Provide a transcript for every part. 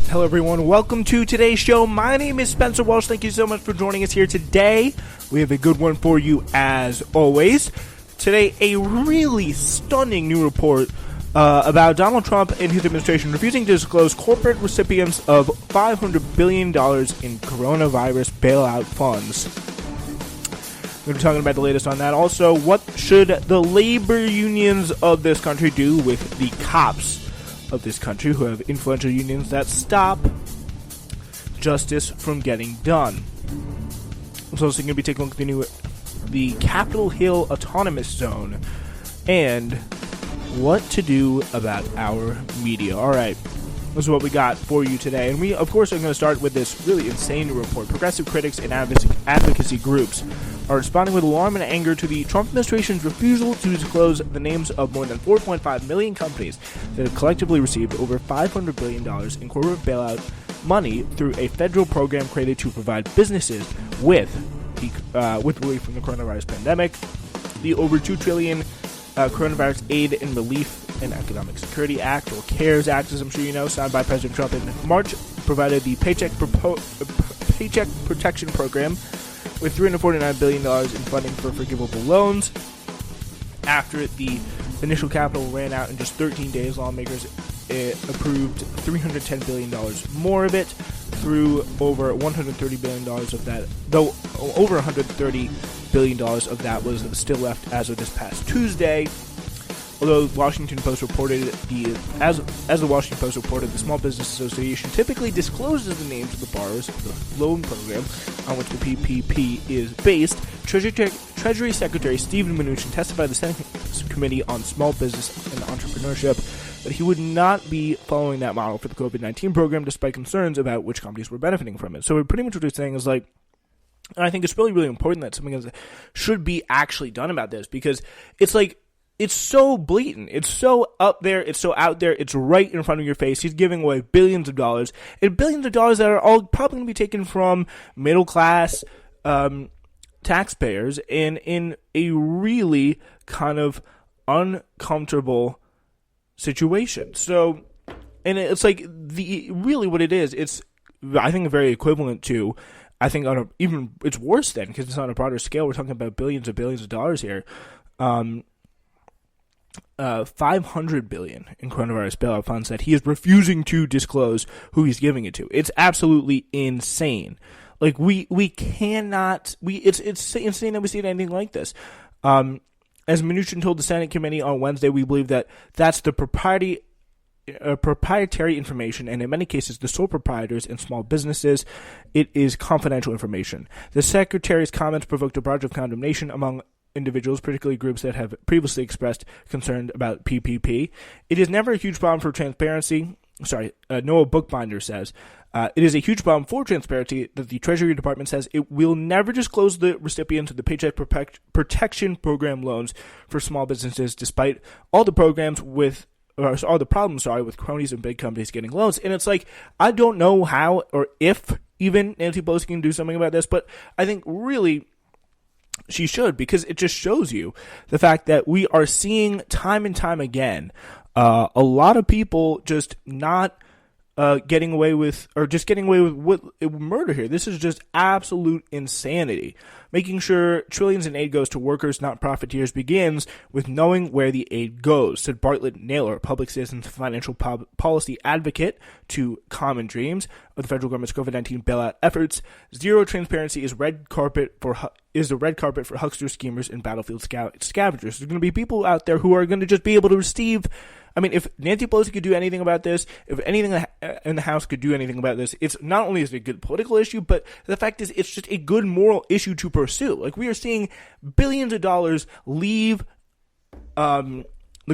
Hello everyone, welcome to today's show. My name is Spencer Walsh. Thank you so much for joining us here today. We have a good one for you as always. Today, a really stunning new report about Donald Trump and his administration refusing to disclose corporate recipients of $500 billion in coronavirus bailout funds. We're talking about the latest on that. Also, what should the labor unions of this country do with the cops of this country who have influential unions that stop justice from getting done? I'm also going to be taking a look at the Capitol Hill Autonomous Zone and what to do about our media. Alright, this is what we got for you today. And we, of course, are going to start with this really insane report. Progressive critics and advocacy groups are responding with alarm and anger to the Trump administration's refusal to disclose the names of more than 4.5 million companies that have collectively received over $500 billion in corporate bailout money through a federal program created to provide businesses with relief from the coronavirus pandemic. The over $2 trillion Coronavirus Aid and Relief and Economic Security Act, or CARES Act, as I'm sure you know, signed by President Trump in March, provided the Paycheck Protection Program with $349 billion in funding for forgivable loans. After the initial capital ran out in just 13 days, lawmakers approved $310 billion more of it through over $130 billion of that, though over $130 billion of that was still left as of this past Tuesday. Although the Washington Post reported as the Washington Post reported, the Small Business Association typically discloses the names of the borrowers of the loan program on which the PPP is based. Treasury Secretary Steven Mnuchin testified to the Senate Committee on Small Business and Entrepreneurship that he would not be following that model for the COVID-19 program, despite concerns about which companies were benefiting from it. So pretty much what he's saying is like, and I think it's really, really important that something should be actually done about this, because it's like, it's so blatant. It's so up there. It's so out there. It's right in front of your face. He's giving away billions of dollars, and billions of dollars that are all probably going to be taken from middle class taxpayers, and in a really kind of uncomfortable situation. So, and it's like really what it is. It's, I think, very equivalent to, I think even it's worse then, because it's on a broader scale. We're talking about billions of dollars here. $500 billion in coronavirus bailout funds that he is refusing to disclose who he's giving it to. It's absolutely insane. Like we cannot. It's insane that we see anything like this. As Mnuchin told the Senate committee on Wednesday, we believe that that's the proprietary information, and in many cases, the sole proprietors and small businesses. It is confidential information. The secretary's comments provoked a barrage of condemnation among individuals, particularly groups that have previously expressed concern about PPP. It is never a huge problem for transparency. Noah Bookbinder says, it is a huge problem for transparency that the Treasury Department says it will never disclose the recipients of the Paycheck Protection Program loans for small businesses, despite all the problems with cronies and big companies getting loans. And it's like, I don't know how or if even Nancy Pelosi can do something about this, but I think really she should, because it just shows you the fact that we are seeing time and time again a lot of people just not getting away with murder here. This is just absolute insanity. Making sure trillions in aid goes to workers, not profiteers, begins with knowing where the aid goes, said Bartlett Naylor, public citizens financial policy advocate to Common Dreams of the federal government's COVID-19 bailout efforts. Zero transparency is the red carpet for huckster schemers and battlefield scavengers. There's going to be people out there who are going to just be able to receive. I mean, if Nancy Pelosi could do anything about this, if anything in the House could do anything about this, it's not only is it a good political issue, but the fact is it's just a good moral issue to pursue. Like, we are seeing billions of dollars leave the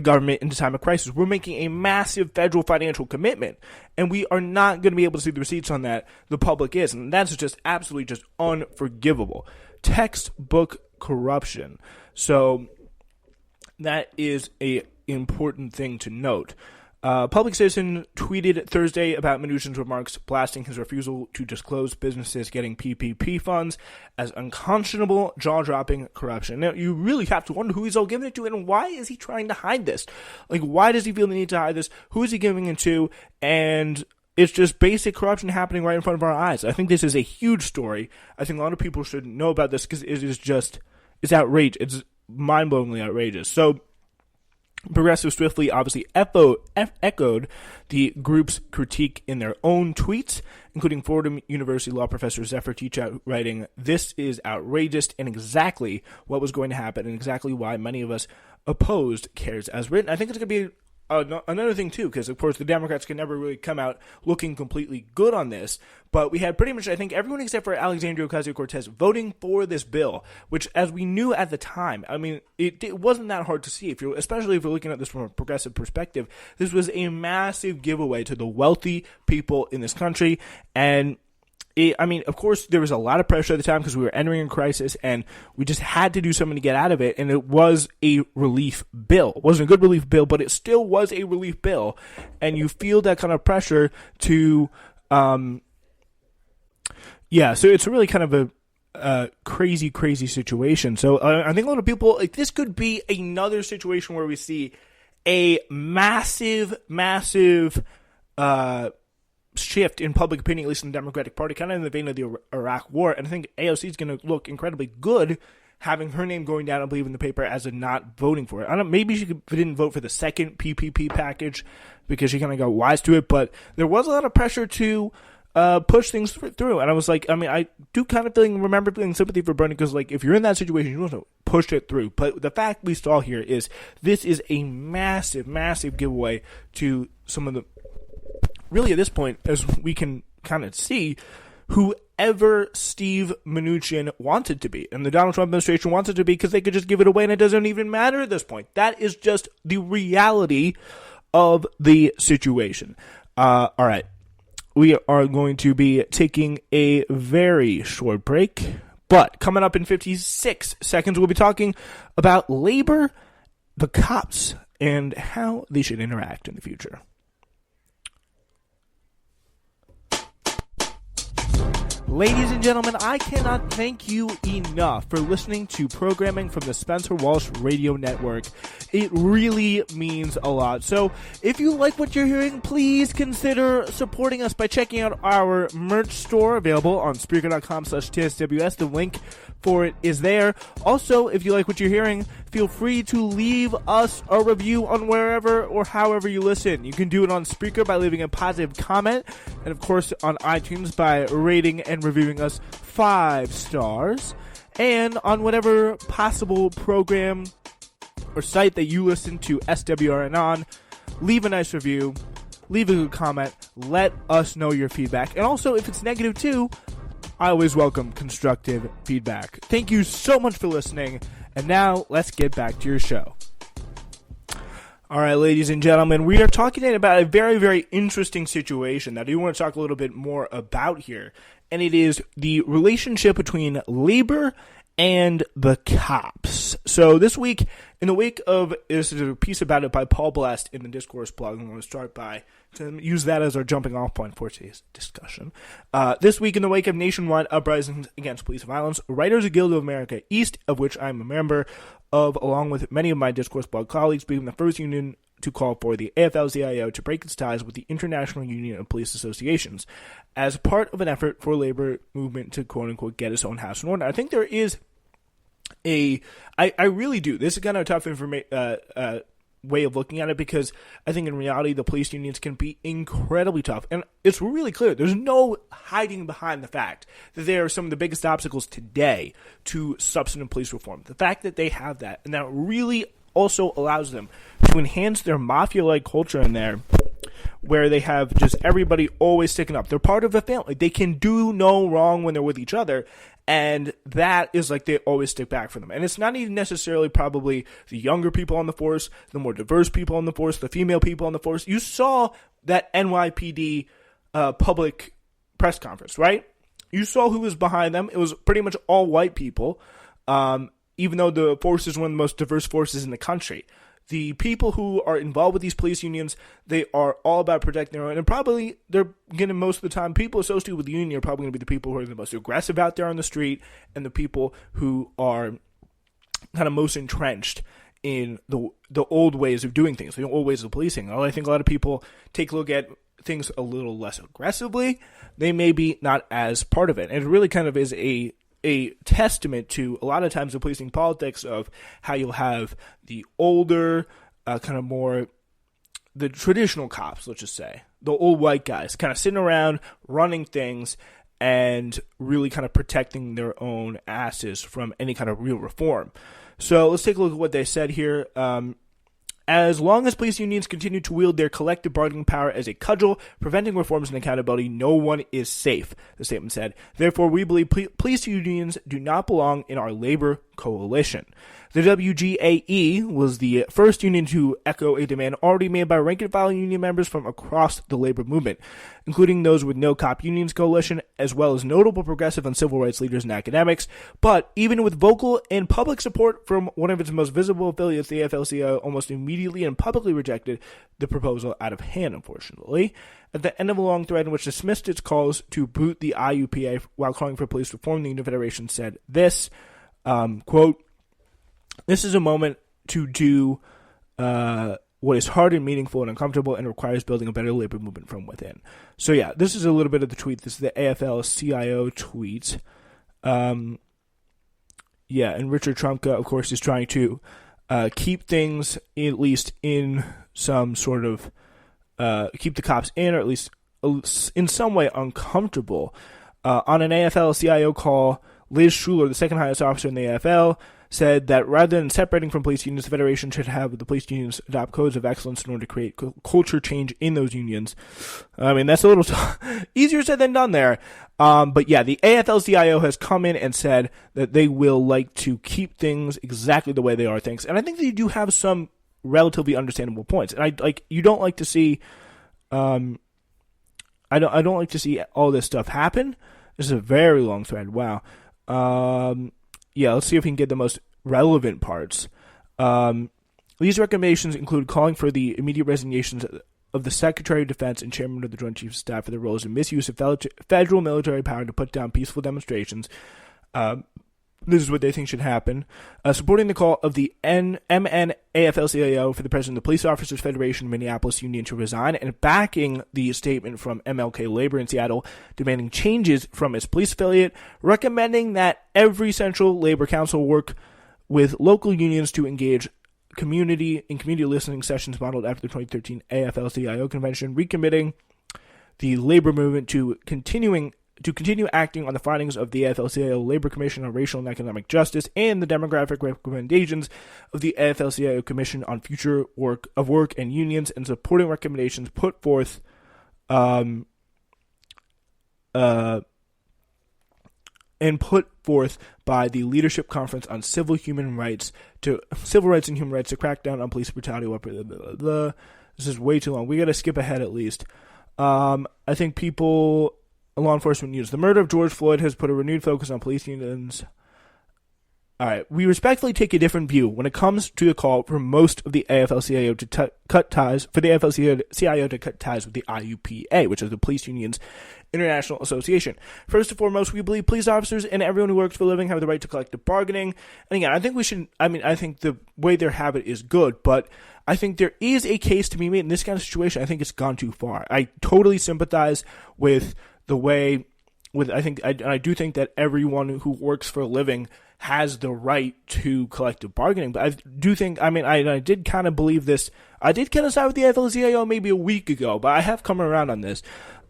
government in the time of crisis. We're making a massive federal financial commitment, and we are not going to be able to see the receipts on that. The public is, and that's just absolutely just unforgivable. Textbook corruption. So that is a important thing to note. Public Citizen tweeted Thursday about Mnuchin's remarks, blasting his refusal to disclose businesses getting PPP funds as unconscionable, jaw-dropping corruption. Now, you really have to wonder who he's all giving it to, and why is he trying to hide this? Like, why does he feel the need to hide this? Who is he giving it to? And it's just basic corruption happening right in front of our eyes. I think this is a huge story. I think a lot of people should know about this because it's outrageous. It's mind-blowingly outrageous. So Progressive swiftly obviously echoed the group's critique in their own tweets, including Fordham University law professor Zephyr Teachout writing, "This is outrageous and exactly what was going to happen and exactly why many of us opposed CARES as written." I think it's going to be another thing too, because of course the Democrats can never really come out looking completely good on this, but we had pretty much, I think, everyone except for Alexandria Ocasio-Cortez voting for this bill, which, as we knew at the time, I mean, it wasn't that hard to see, especially if you're looking at this from a progressive perspective. This was a massive giveaway to the wealthy people in this country, and of course, there was a lot of pressure at the time because we were entering a crisis and we just had to do something to get out of it. And it was a relief bill. It wasn't a good relief bill, but it still was a relief bill. And you feel that kind of pressure to, so it's really kind of a crazy, crazy situation. So I think a lot of people, this could be another situation where we see a massive, shift in public opinion, at least in the Democratic Party, kind of in the vein of the Iraq War. And I think AOC is going to look incredibly good having her name going down, I believe, in the paper as a not voting for it. Maybe she didn't vote for the second PPP package because she kind of got wise to it, but there was a lot of pressure to push things through. And I was like, I do kind of remember feeling sympathy for Bernie because, if you're in that situation, you want to push it through. But the fact we saw here is this is a massive, massive giveaway to some of the, really at this point, as we can kind of see, whoever Steve Mnuchin wanted to be, and the Donald Trump administration wants it to be, because they could just give it away and it doesn't even matter at this point. That is just the reality of the situation. All right. We are going to be taking a very short break, but coming up in 56 seconds, we'll be talking about labor, the cops, and how they should interact in the future. Ladies and gentlemen, I cannot thank you enough for listening to programming from the Spencer Walsh Radio Network. It really means a lot. So if you like what you're hearing, please consider supporting us by checking out our merch store available on Spreaker.com/TSWS. The link for it is there. Also, if you like what you're hearing, feel free to leave us a review on wherever or however you listen. You can do it on Spreaker by leaving a positive comment, and of course on iTunes by rating and reviewing us 5 stars, and on whatever possible program or site that you listen to SWRN on, leave a nice review, leave a good comment, let us know your feedback, and also if it's negative too, I always welcome constructive feedback. Thank you so much for listening, and now let's get back to your show. All right, ladies and gentlemen, we are talking about a very, very interesting situation that I do want to talk a little bit more about here, and it is the relationship between labor and the cops. So this week, in the wake of, this is a piece about it by Paul Blast in the Discourse blog, I'm going to start by, to use that as our jumping off point for today's discussion. This week, in the wake of nationwide uprisings against police violence, Writers Guild of America East, of which I'm a member of, along with many of my Discourse blog colleagues, became the first union to call for the AFL-CIO to break its ties with the International Union of Police Associations as part of an effort for labor movement to quote-unquote get its own house in order. I think there is I really do. This is kind of a tough way of looking at it, because I think in reality the police unions can be incredibly tough, and it's really clear. There's no hiding behind the fact that they are some of the biggest obstacles today to substantive police reform. The fact that they have that, and that really also allows them to enhance their mafia-like culture in there, where they have just everybody always sticking up. They're part of a family. They can do no wrong when they're with each other, and that is like they always stick back for them. And it's not even necessarily probably the younger people on the force, the more diverse people on the force, the female people on the force. You saw that NYPD public press conference, right? You saw who was behind them. It was pretty much all white people, even though the force is one of the most diverse forces in the country. The people who are involved with these police unions, they are all about protecting their own. And probably they're going to, most of the time, people associated with the union are probably going to be the people who are the most aggressive out there on the street, and the people who are kind of most entrenched in the old ways of doing things, the old ways of policing. I think a lot of people take a look at things a little less aggressively, they may be not as part of it. And it really kind of is a testament to a lot of times the policing politics of how you'll have the older, kind of more the traditional cops, let's just say, the old white guys, kind of sitting around running things and really kind of protecting their own asses from any kind of real reform. So let's take a look at what they said here. As long as police unions continue to wield their collective bargaining power as a cudgel, preventing reforms and accountability, no one is safe, the statement said. Therefore, we believe police unions do not belong in our labor coalition. The WGAE was the first union to echo a demand already made by rank-and-file union members from across the labor movement, including those with No Cop Unions Coalition, as well as notable progressive and civil rights leaders and academics. But even with vocal and public support from one of its most visible affiliates, the AFL-CIO almost immediately and publicly rejected the proposal out of hand, unfortunately. At the end of a long thread in which dismissed its calls to boot the IUPA while calling for police reform, the Union Federation said this, quote, "This is a moment to do what is hard and meaningful and uncomfortable and requires building a better labor movement from within." So yeah, this is a little bit of the tweet. This is the AFL-CIO tweet. And Richard Trumka, of course, is trying to keep things at least in some sort of keep the cops in, or at least in some way uncomfortable. On an AFL-CIO call, Liz Schuler, the second highest officer in the AFL, said that rather than separating from police unions, the Federation should have the police unions adopt codes of excellence in order to create culture change in those unions. I mean, that's a little easier said than done there. But yeah, the AFL-CIO has come in and said that they will like to keep things exactly the way they are, things. And I think they do have some relatively understandable points. And you don't like to see, I don't like to see all this stuff happen. This is a very long thread. Wow. Let's see if we can get the most relevant parts. These recommendations include calling for the immediate resignations of the Secretary of Defense and Chairman of the Joint Chiefs of Staff for their roles in misuse of federal military power to put down peaceful demonstrations. This is what they think should happen. Supporting the call of the MN-AFL-CIO for the President of the Police Officers Federation Minneapolis Union to resign, and backing the statement from MLK Labor in Seattle demanding changes from its police affiliate, recommending that every Central Labor Council work with local unions to engage community listening sessions modeled after the 2013 AFL-CIO convention, recommitting the labor movement to continue acting on the findings of the AFL-CIO Labor Commission on Racial and Economic Justice and the demographic recommendations of the AFL-CIO Commission on Future Work and Unions, and supporting recommendations put forth by the Leadership Conference on Civil Rights and Human Rights to crack down on police brutality. This is way too long. We got to skip ahead at least. I think law enforcement unions. The murder of George Floyd has put a renewed focus on police unions. All right, we respectfully take a different view when it comes to the call for most of the AFL-CIO to cut ties with the IUPA, which is the Police Unions International Association. First and foremost, we believe police officers and everyone who works for a living have the right to collective bargaining. And again, I think I think the way they have it is good, but I think there is a case to be made in this kind of situation. I think it's gone too far. I totally sympathize with the way, I do think that everyone who works for a living has the right to collective bargaining. But I do think, I did kind of believe this. I did kind of side with the AFL-CIO maybe a week ago, but I have come around on this.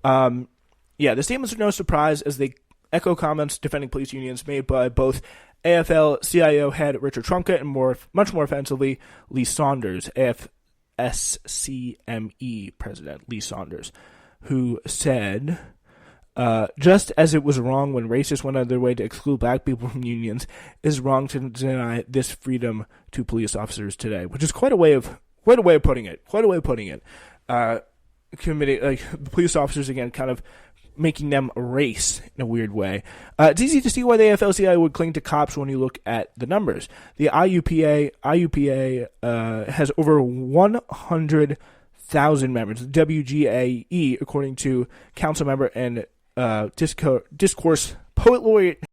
The statements are no surprise as they echo comments defending police unions made by both AFL-CIO head Richard Trumka and much more offensively, Lee Saunders, AFSCME president Lee Saunders, who said, just as it was wrong when racists went out of their way to exclude black people from unions, it is wrong to deny this freedom to police officers today, which is quite a way of putting it. Police officers, again, kind of making them a race in a weird way. It's easy to see why the AFL-CIO would cling to cops when you look at the numbers. The IUPA has over 100,000 members. The WGAE, according to council member and discourse poet laureate